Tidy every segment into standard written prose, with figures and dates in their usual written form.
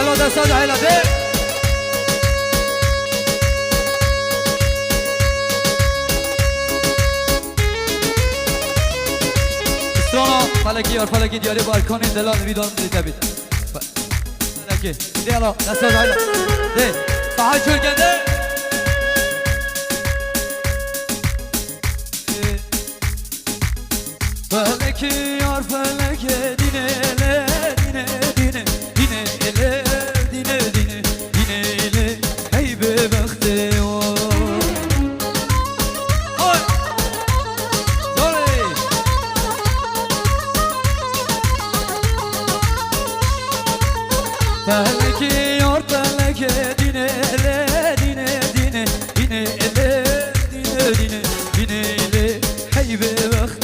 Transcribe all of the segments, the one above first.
يلا ده صدع هلا ده استرانا فلکی یار فلکی دیاری بارکان دلال ویدار میده بید فلکی دیالا ده صدع هلا ده صحای چرگنده فلکی یار فلکی دینه دینه دینه دینه دینه دینه دینه دینه هی به وقت فلکی یار فلکی دینه دینه دینه دینه دینه دینه دینه هی به وقت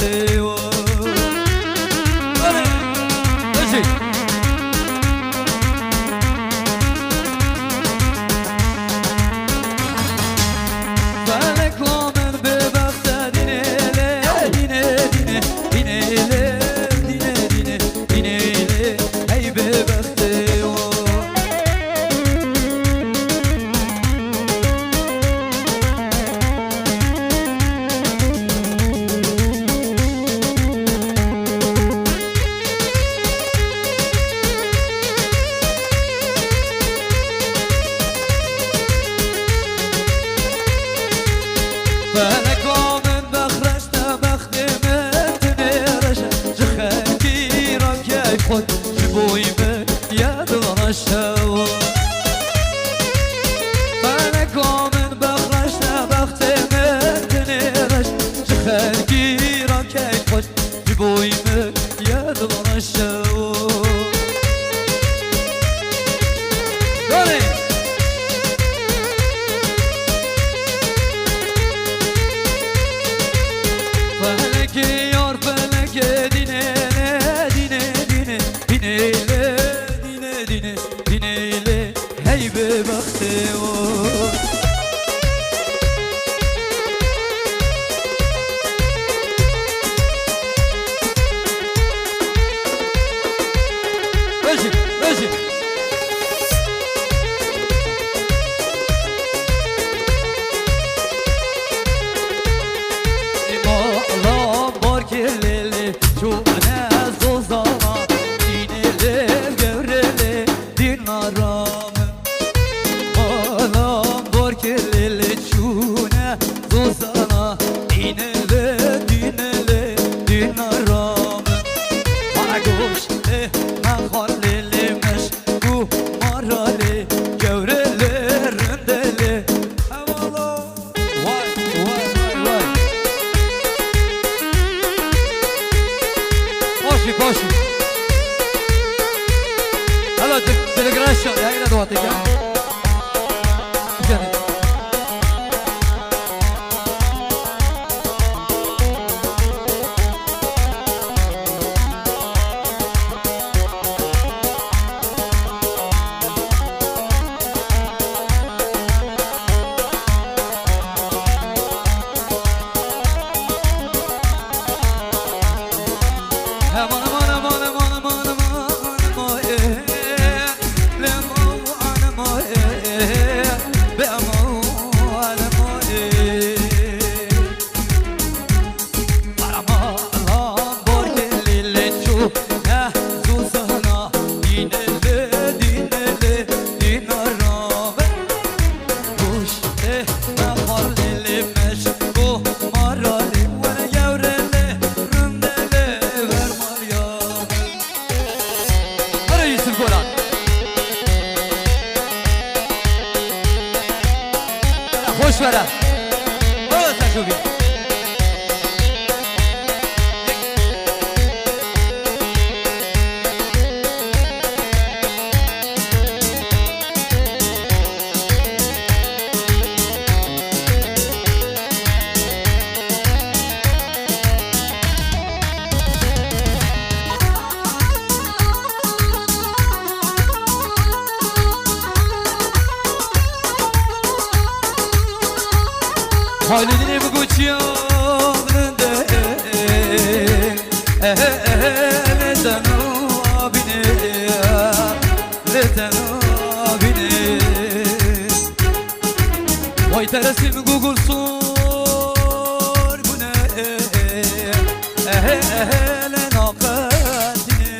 Halidini bu kucağında neden o abine neden o ترسم جوجل صور بنا ناقتني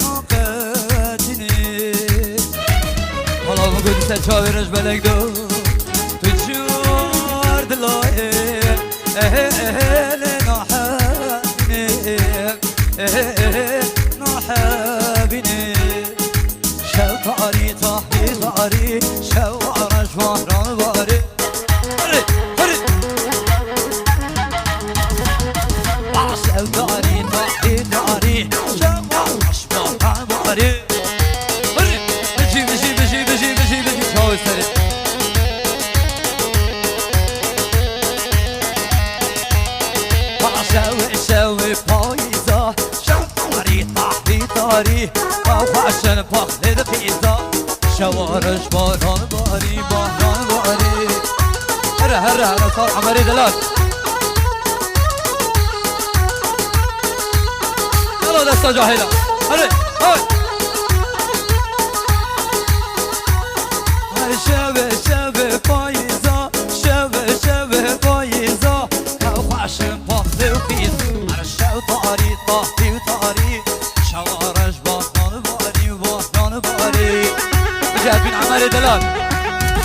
ناقتني والله ما قلت سجاورش بلك دو تجار دلاي ناحبني ناحبني شوقاري طاحي طاري شوارش وحران باري هري هري شوقاري طاحي طاري شوارش وحران باري هري بجي بجي بجي بجي بجي بجي شوي سري شوي شوي بايزا شوقاري طاحي طاري عشان پخته پیزا شوارش باران باری باران باری هره هره هره صار عمری دلال يلا دستا جاهلا هره هاي شبه شبه پاییزا شبه شبه پاییزا عشان پخته پیزا هر شو طاری طاحی طاری شوارش باران جاء بن عمري دلال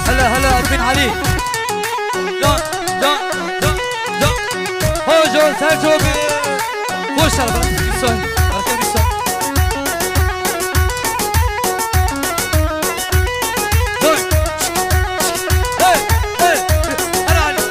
هلا هلا بن علي دون دون دون دون هو جون سالتو وش هذا بيسون ركب بيسون دون هي هي هلا علي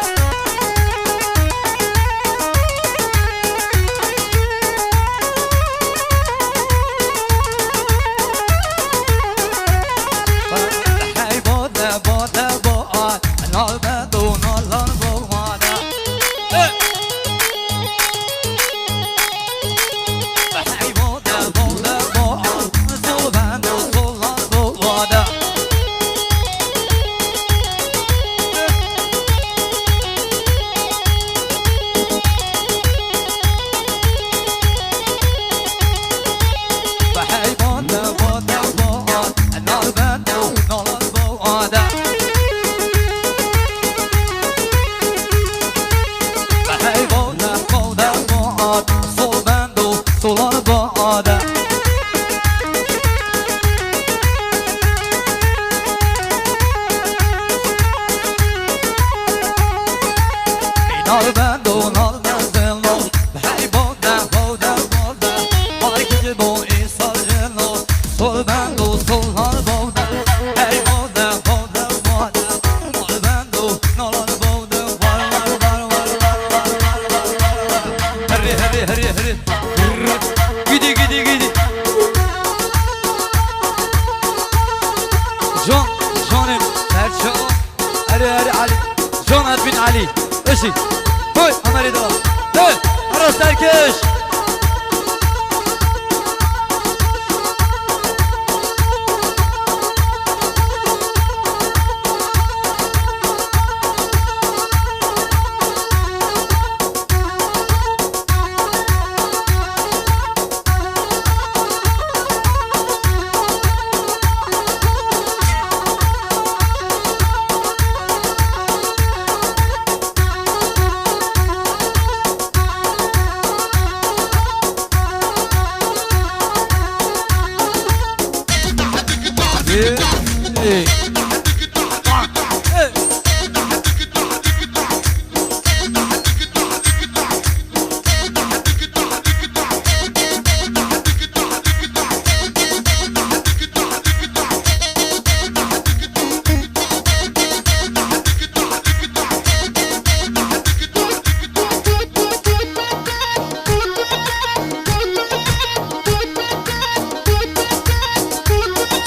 هوي عمري دلال هوي راس تركش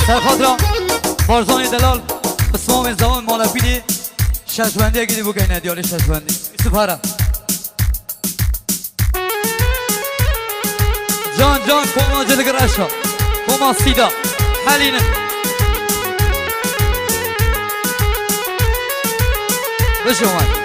سرخاطرم بارزانی دلال اسمام زمان مالفینی ششبندی اگه دی بگه ندیالی ششبندی سپارم جان جان کما جدگر اشا کما سیدا حلینه بشو من